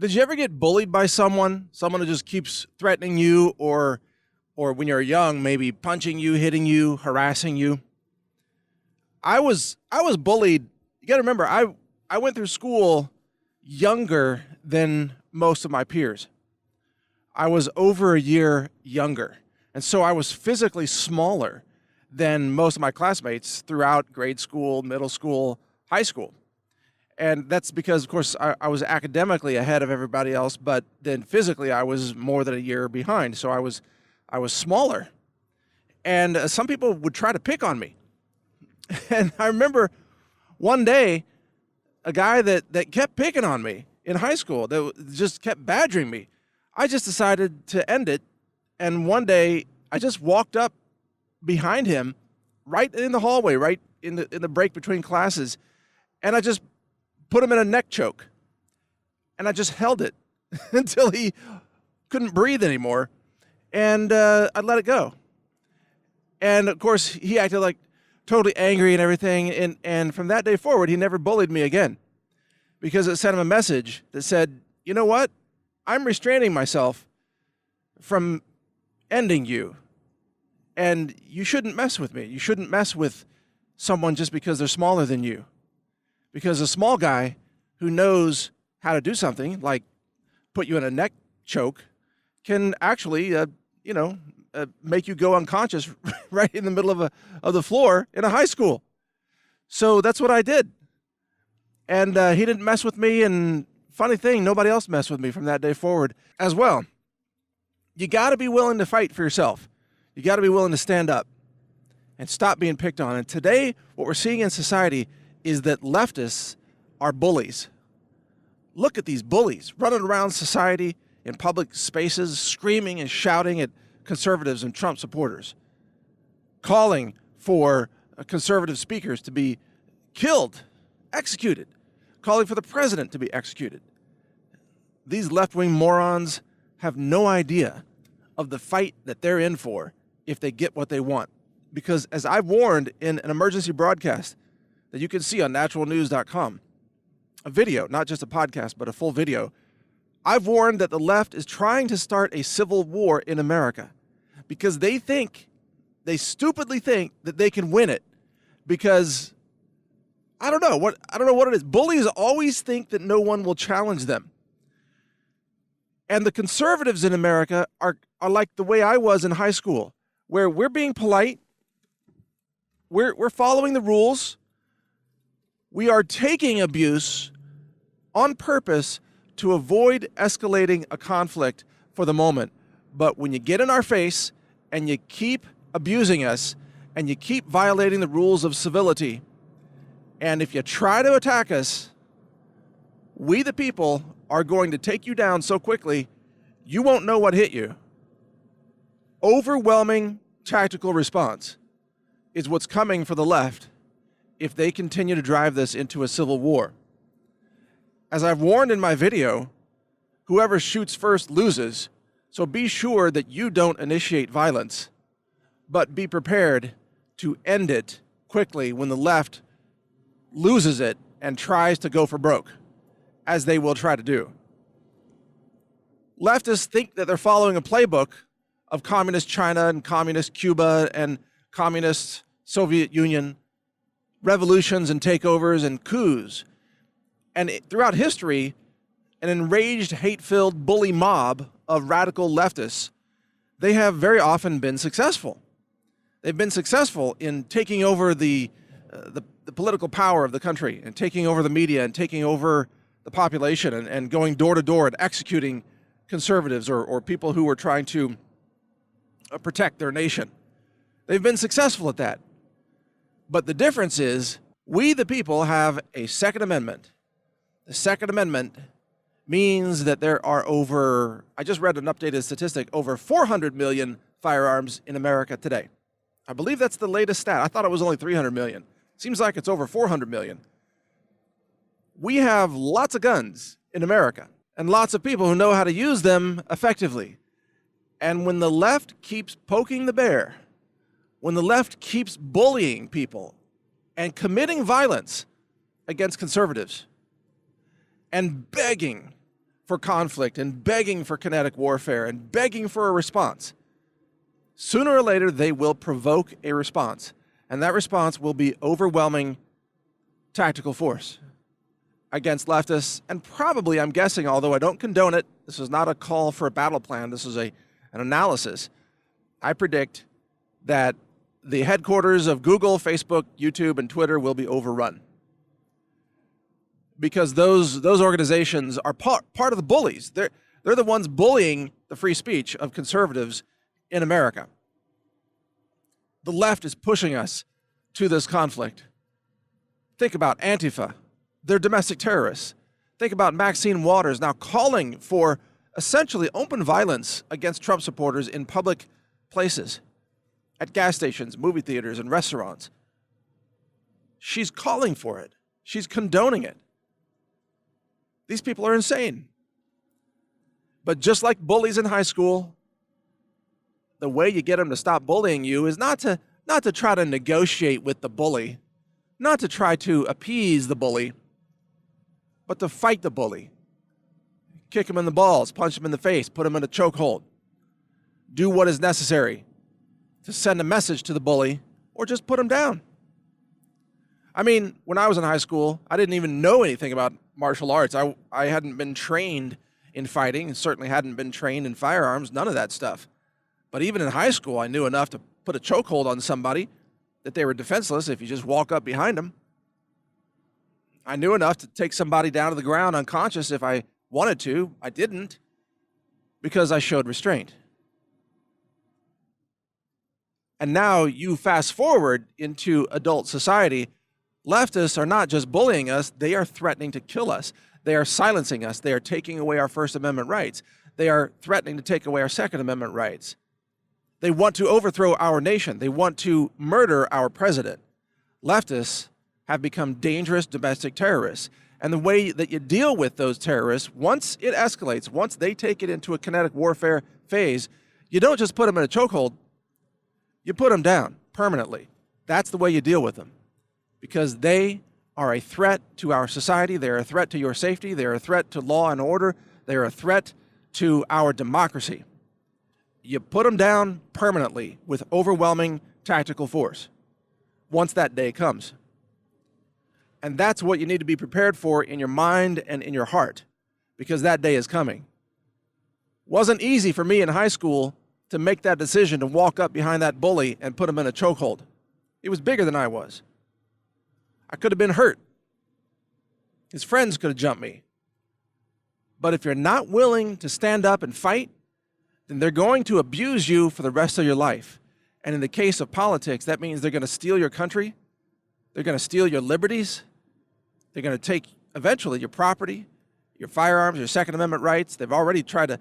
Did you ever get bullied by someone? Someone who just keeps threatening you or when you're young, maybe punching you, hitting you, harassing you? I was bullied. You got to remember, I went through school younger than most of my peers. I was over a year younger. And so I was physically smaller than most of my classmates throughout grade school, middle school, high school. And that's because, of course, I was academically ahead of everybody else, but then physically I was more than a year behind. So I was smaller. And some people would try to pick on me. And I remember one day, a guy that kept picking on me in high school, that just kept badgering me. I just decided to end it. And one day, I just walked up behind him, right in the hallway, right in the break between classes, and I just put him in a neck choke. And I just held it until he couldn't breathe anymore, and I let it go. And of course, he acted like totally angry and everything, and from that day forward, he never bullied me again, because it sent him a message that said, you know what? I'm restraining myself from ending you, and you shouldn't mess with me. You shouldn't mess with someone just because they're smaller than you, because a small guy who knows how to do something, like put you in a neck choke, can actually, make you go unconscious right in the middle of the floor in a high school. So that's what I did. And he didn't mess with me, and funny thing, nobody else messed with me from that day forward as well. You got to be willing to fight for yourself. You got to be willing to stand up and stop being picked on. And today, what we're seeing in society is that leftists are bullies. Look at these bullies running around society in public spaces, screaming and shouting at conservatives and Trump supporters, calling for conservative speakers to be killed, executed, calling for the president to be executed. These left-wing morons have no idea of the fight that they're in for if they get what they want. Because as I've warned in an emergency broadcast that you can see on NaturalNews.com, a video, not just a podcast, but a full video, I've warned that the left is trying to start a civil war in America because they stupidly think that they can win it because I don't know what it is. Bullies always think that no one will challenge them. And the conservatives in America are like the way I was in high school, where we're being polite, we're following the rules, we are taking abuse on purpose to avoid escalating a conflict for the moment. But when you get in our face and you keep abusing us and you keep violating the rules of civility, and if you try to attack us, we the people are going to take you down so quickly, you won't know what hit you. Overwhelming tactical response is what's coming for the left if they continue to drive this into a civil war. As I've warned in my video, whoever shoots first loses, so be sure that you don't initiate violence, but be prepared to end it quickly when the left loses it and tries to go for broke, as they will try to do. Leftists think that they're following a playbook of communist China and communist Cuba and communist Soviet Union, revolutions and takeovers and coups. And throughout history, an enraged, hate-filled bully mob of radical leftists, they have very often been successful. They've been successful in taking over the political power of the country and taking over the media and taking over the population and going door to door and executing conservatives or people who were trying to protect their nation. They've been successful at that. But the difference is we, the people, have a Second Amendment. The Second Amendment means that there are over, I just read an updated statistic, over 400 million firearms in America today. I believe that's the latest stat. I thought it was only 300 million. Seems like it's over 400 million. We have lots of guns in America and lots of people who know how to use them effectively. And when the left keeps poking the bear, when the left keeps bullying people and committing violence against conservatives and begging for conflict and begging for kinetic warfare and begging for a response. Sooner or later, they will provoke a response, and that response will be overwhelming tactical force against leftists, and probably, I'm guessing, although I don't condone it, this is not a call for a battle plan, this is an analysis. I predict that the headquarters of Google, Facebook, YouTube, and Twitter will be overrun. Because those organizations are part of the bullies. They're the ones bullying the free speech of conservatives in America. The left is pushing us to this conflict. Think about Antifa. They're domestic terrorists. Think about Maxine Waters now calling for essentially open violence against Trump supporters in public places, at gas stations, movie theaters, and restaurants. She's calling for it. She's condoning it. These people are insane. But just like bullies in high school, the way you get them to stop bullying you is not to try to negotiate with the bully, not to try to appease the bully, but to fight the bully. Kick him in the balls, punch him in the face, put him in a chokehold. Do what is necessary to send a message to the bully or just put him down. I mean, when I was in high school, I didn't even know anything about martial arts. I hadn't been trained in fighting and certainly hadn't been trained in firearms, none of that stuff. But even in high school, I knew enough to put a chokehold on somebody that they were defenseless if you just walk up behind them. I knew enough to take somebody down to the ground unconscious if I wanted to. I didn't, because I showed restraint. And now you fast forward into adult society, leftists are not just bullying us, they are threatening to kill us. They are silencing us. They are taking away our First Amendment rights. They are threatening to take away our Second Amendment rights. They want to overthrow our nation. They want to murder our president. Leftists have become dangerous domestic terrorists. And the way that you deal with those terrorists, once it escalates, once they take it into a kinetic warfare phase, you don't just put them in a chokehold, you put them down permanently. That's the way you deal with them. Because they are a threat to our society, they're a threat to your safety, they're a threat to law and order, they're a threat to our democracy. You put them down permanently with overwhelming tactical force once that day comes. And that's what you need to be prepared for in your mind and in your heart, because that day is coming. Wasn't easy for me in high school to make that decision to walk up behind that bully and put him in a chokehold. He was bigger than I was. I could have been hurt. His friends could have jumped me. But if you're not willing to stand up and fight, then they're going to abuse you for the rest of your life. And in the case of politics, that means they're going to steal your country. They're going to steal your liberties. They're going to take, eventually, your property, your firearms, your Second Amendment rights. They've already tried to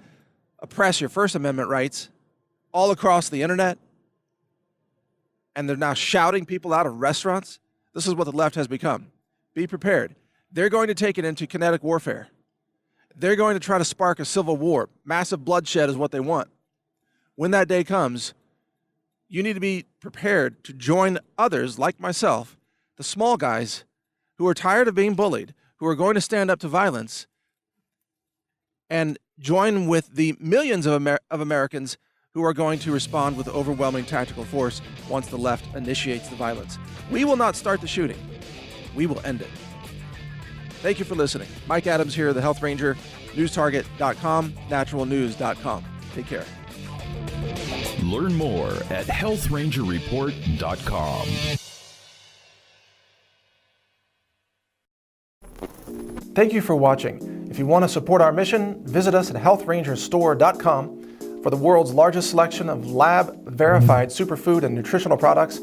oppress your First Amendment rights all across the internet. And they're now shouting people out of restaurants. This is what the left has become. Be prepared. They're going to take it into kinetic warfare. They're going to try to spark a civil war. Massive bloodshed is what they want. When that day comes, you need to be prepared to join others like myself, the small guys who are tired of being bullied, who are going to stand up to violence, and join with the millions of Americans who are going to respond with overwhelming tactical force once the left initiates the violence. We will not start the shooting. We will end it. Thank you for listening. Mike Adams here, the Health Ranger, newstarget.com, naturalnews.com. Take care. Learn more at healthrangerreport.com. Thank you for watching. If you want to support our mission, visit us at healthrangerstore.com for the world's largest selection of lab-verified superfood and nutritional products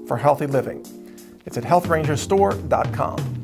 for healthy living. It's at healthrangerstore.com.